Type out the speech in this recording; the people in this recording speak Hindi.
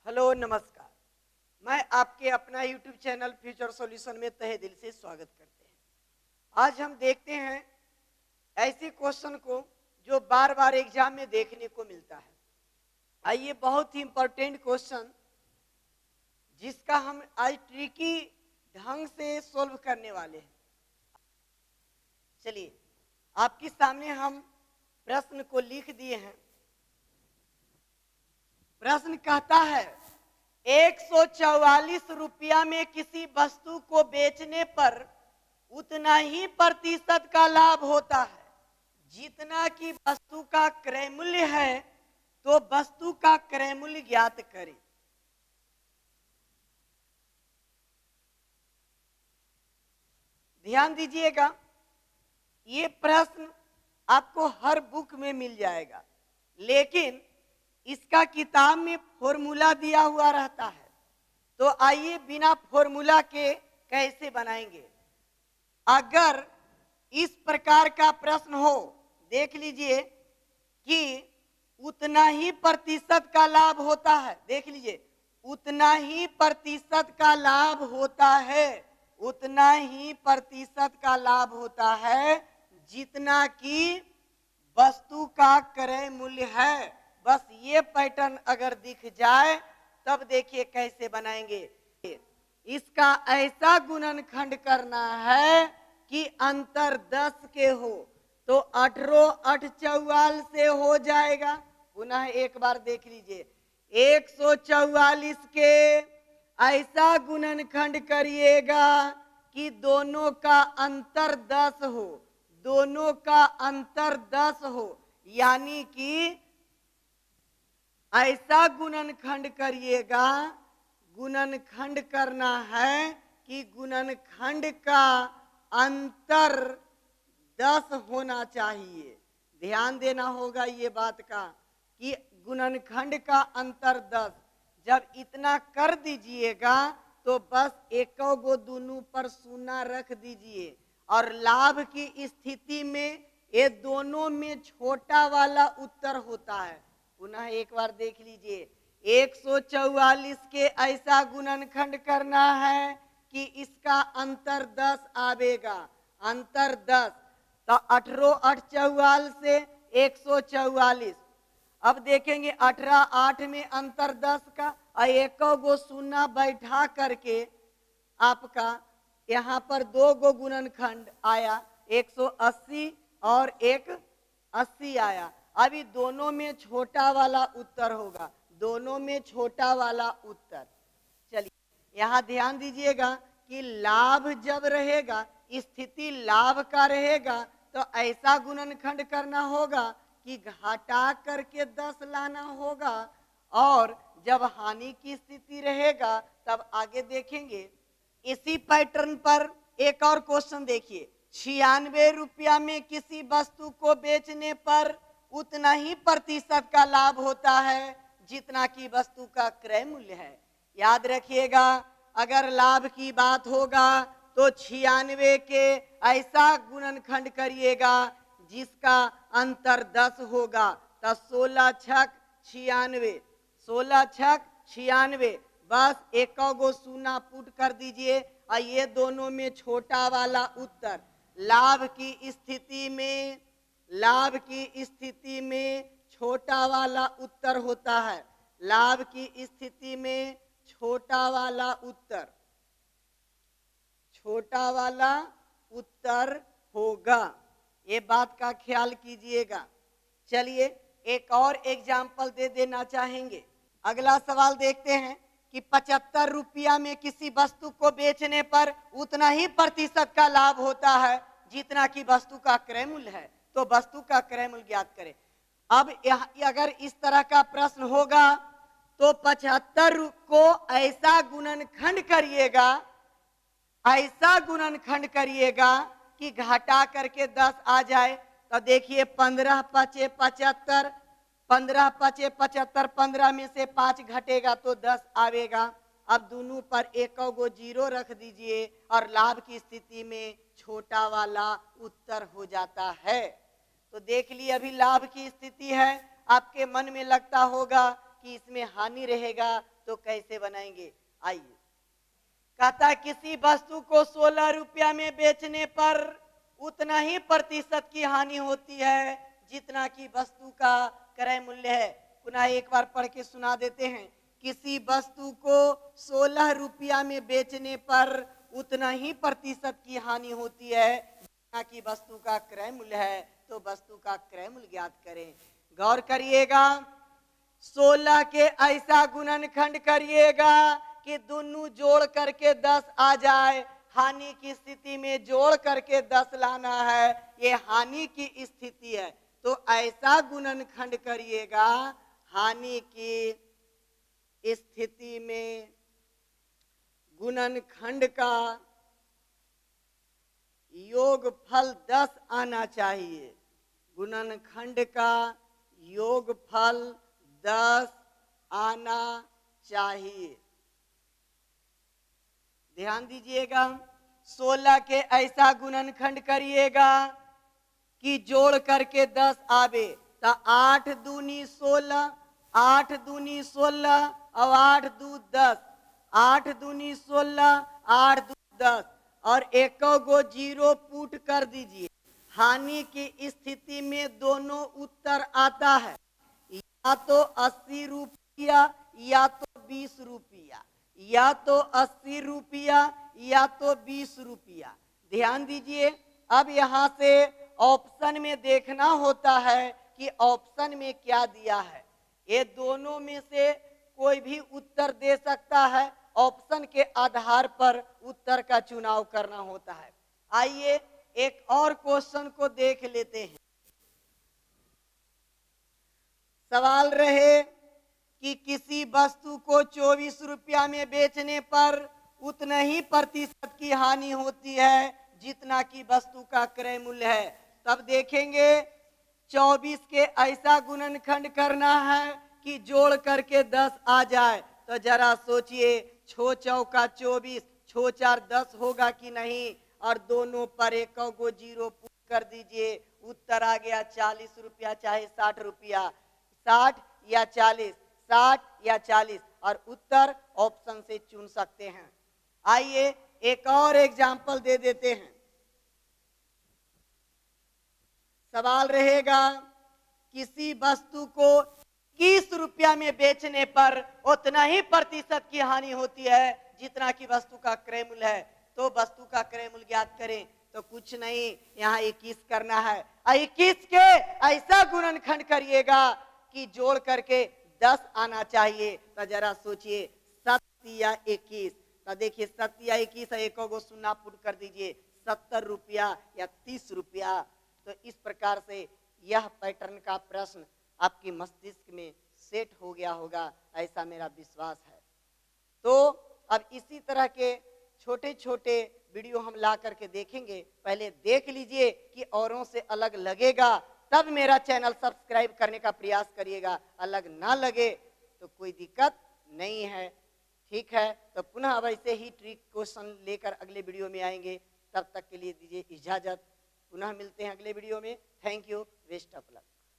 हेलो नमस्कार। मैं आपके अपना यूट्यूब चैनल फ्यूचर सॉल्यूशन में तहे दिल से स्वागत करते हैं। आज हम देखते हैं ऐसे क्वेश्चन को जो बार बार एग्जाम में देखने को मिलता है। आइए, बहुत ही इंपॉर्टेंट क्वेश्चन जिसका हम आज ट्रिकी ढंग से सोल्व करने वाले हैं। चलिए, आपके सामने हम प्रश्न को लिख दिए हैं। प्रश्न कहता है 144 रुपया में किसी वस्तु को बेचने पर उतना ही प्रतिशत का लाभ होता है जितना कि वस्तु का क्रय मूल्य है, तो वस्तु का क्रय मूल्य ज्ञात करें। ध्यान दीजिएगा, ये प्रश्न आपको हर बुक में मिल जाएगा, लेकिन इसका किताब में फॉर्मूला दिया हुआ रहता है। तो आइए बिना फॉर्मूला के कैसे बनाएंगे। अगर इस प्रकार का प्रश्न हो, देख लीजिए कि उतना ही प्रतिशत का लाभ होता है। देख लीजिए, उतना ही प्रतिशत का लाभ होता है, उतना ही प्रतिशत का लाभ होता है जितना कि वस्तु का क्रय मूल्य है। बस ये पैटर्न अगर दिख जाए तब देखिए कैसे बनाएंगे। इसका ऐसा गुणनखंड करना है कि अंतर 10 के हो, तो 18 8 44 से हो जाएगा। पुनः एक बार देख लीजिए, 144 के ऐसा गुणनखंड करिएगा कि दोनों का अंतर 10 हो, दोनों का अंतर 10 हो, यानी कि ऐसा गुणनखंड करिएगा, गुणनखंड करना है कि गुणनखंड का अंतर 10 होना चाहिए। ध्यान देना होगा ये बात का कि गुणनखंड का अंतर 10। जब इतना कर दीजिएगा तो बस एक गो दोनों पर शून्य रख दीजिए, और लाभ की स्थिति में ये दोनों में छोटा वाला उत्तर होता है। पुनः एक बार देख लीजिए, 144 के ऐसा गुणनखंड करना है कि इसका अंतर 10 आवेगा, अंतर 10, तो 18 8 44 से 144। अब देखेंगे 18 8 में अंतर 10 का, और एक गो शून्य बैठा करके आपका यहाँ पर 2 गो गुणनखंड आया, 180 और 180 आया। अभी दोनों में छोटा वाला उत्तर होगा, दोनों में छोटा वाला उत्तर। चलिए, यहाँ ध्यान दीजिएगा कि लाभ जब रहेगा, स्थिति लाभ का रहेगा, तो ऐसा गुणनखंड करना होगा कि घटा करके 10 लाना होगा, और जब हानि की स्थिति रहेगा तब आगे देखेंगे। इसी पैटर्न पर एक और क्वेश्चन देखिए, 96 रुपया में किसी वस्तु को बेचने पर उतना ही प्रतिशत का लाभ होता है जितना कि वस्तु का क्रय मूल्य है। याद रखिएगा, अगर लाभ की बात होगा तो 96 के ऐसा गुणनखंड करिएगा जिसका अंतर 10 होगा, तो 16 छक 96, 16 छक 96, बस एक गो शून्य पुट कर दीजिए, और ये दोनों में छोटा वाला उत्तर। लाभ की स्थिति में, लाभ की स्थिति में छोटा वाला उत्तर होता है, लाभ की स्थिति में छोटा वाला उत्तर, छोटा वाला उत्तर होगा। ये बात का ख्याल कीजिएगा। चलिए, एक और एग्जाम्पल दे देना चाहेंगे। अगला सवाल देखते हैं कि 75 रुपया में किसी वस्तु को बेचने पर उतना ही प्रतिशत का लाभ होता है जितना कि वस्तु का क्रय मूल्य है, तो वस्तु का क्रय मूल्य ज्ञात करें। अब अगर इस तरह का प्रश्न होगा तो 75 को ऐसा गुणनखंड करिएगा, ऐसा गुणनखंड करिएगा कि घटा करके 10 आ जाए। तो देखिए, 15 पचे 75, 15 पचे 75, 15 में से 5 घटेगा तो 10 आवेगा। अब दोनों पर एक गो जीरो रख दीजिए, और लाभ की स्थिति में छोटा वाला उत्तर हो जाता है। तो देख लिए, अभी लाभ की स्थिति है। आपके मन में लगता होगा कि इसमें हानि रहेगा तो कैसे बनाएंगे। आइए, कहता किसी वस्तु को 16 रुपया में बेचने पर उतना ही प्रतिशत की हानि होती है जितना कि वस्तु का क्रय मूल्य है। पुनः एक बार पढ़ के सुना देते हैं। किसी वस्तु को 16 रुपया में बेचने पर उतना ही प्रतिशत की हानि होती है जितना कि वस्तु का क्रय मूल्य है, तो वस्तु का क्रय मूल्य ज्ञात करें। गौर करिएगा, 16 के ऐसा गुणनखंड करिएगा कि दोनों जोड़ करके 10 आ जाए। हानि की स्थिति में जोड़ करके 10 लाना है, ये हानि की स्थिति है, तो ऐसा गुणनखंड करिएगा हानि की स्थिति में गुणनखंड का योगफल 10 आना चाहिए। गुणनखंड का योगफल 10 आना चाहिए। ध्यान दीजिएगा, 16 के ऐसा गुणनखंड करिएगा कि जोड़ करके 10 आवे, तो 8 दूनी 16, 8 दूनी 16 और 8 दू 10, 8 दूनी 16, 8 दू 10 और एक गो जीरो पुट कर दीजिए। हानि की स्थिति में दोनों उत्तर आता है, या तो 80 रुपया या तो 20 रुपया, या तो 80 रुपया या तो 20 रुपया। ध्यान दीजिए, अब यहाँ से ऑप्शन में देखना होता है कि ऑप्शन में क्या दिया है। ये दोनों में से कोई भी उत्तर दे सकता है, ऑप्शन के आधार पर उत्तर का चुनाव करना होता है। आइए एक और क्वेश्चन को देख लेते हैं। सवाल रहे कि किसी वस्तु को 24 रुपया में बेचने पर उतना ही प्रतिशत की हानि होती है जितना कि वस्तु का क्रय मूल्य है। तब देखेंगे 24 के ऐसा गुणनखंड करना है कि जोड़ करके 10 आ जाए। तो जरा सोचिए, 6 चौका 24, 6 4 10 होगा कि नहीं, और दोनों पर एक गो जीरो पुट कर दीजिए। उत्तर आ गया 40 रुपया चाहे 60 रुपया, 60 या 40, 60 या 40, और उत्तर ऑप्शन से चुन सकते हैं। आइए एक और एग्जाम्पल दे देते हैं। सवाल रहेगा, किसी वस्तु को 21 रुपया में बेचने पर उतना ही प्रतिशत की हानि होती है जितना कि वस्तु का क्रय मूल्य है, तो वस्तु का क्रय मूल्य ज्ञात करें। तो कुछ नहीं, यहाँ 21 करना है। 21 के ऐसा गुणनखंड करिएगा कि जोड़ करके 10 आना चाहिए। तो जरा सोचिए, 7 या 21, तो देखिए 7 या 21 एक गो शून्य पुट कर दीजिए, 70 रुपया या 30 रुपया। तो इस प्रकार से यह पैटर्न का प्रश्न आपके मस्तिष्क में सेट हो गया होगा, ऐसा मेरा विश्वास है। तो अब इसी तरह के छोटे छोटे वीडियो हम ला करके देखेंगे। पहले देख लीजिए कि औरों से अलग लगेगा, तब मेरा चैनल सब्सक्राइब करने का प्रयास करिएगा। अलग ना लगे तो कोई दिक्कत नहीं है, ठीक है। तो पुनः वैसे ही ट्रिक क्वेश्चन लेकर अगले वीडियो में आएंगे। तब तक के लिए दीजिए इजाजत, पुनः मिलते हैं अगले वीडियो में। Thank you, best of luck.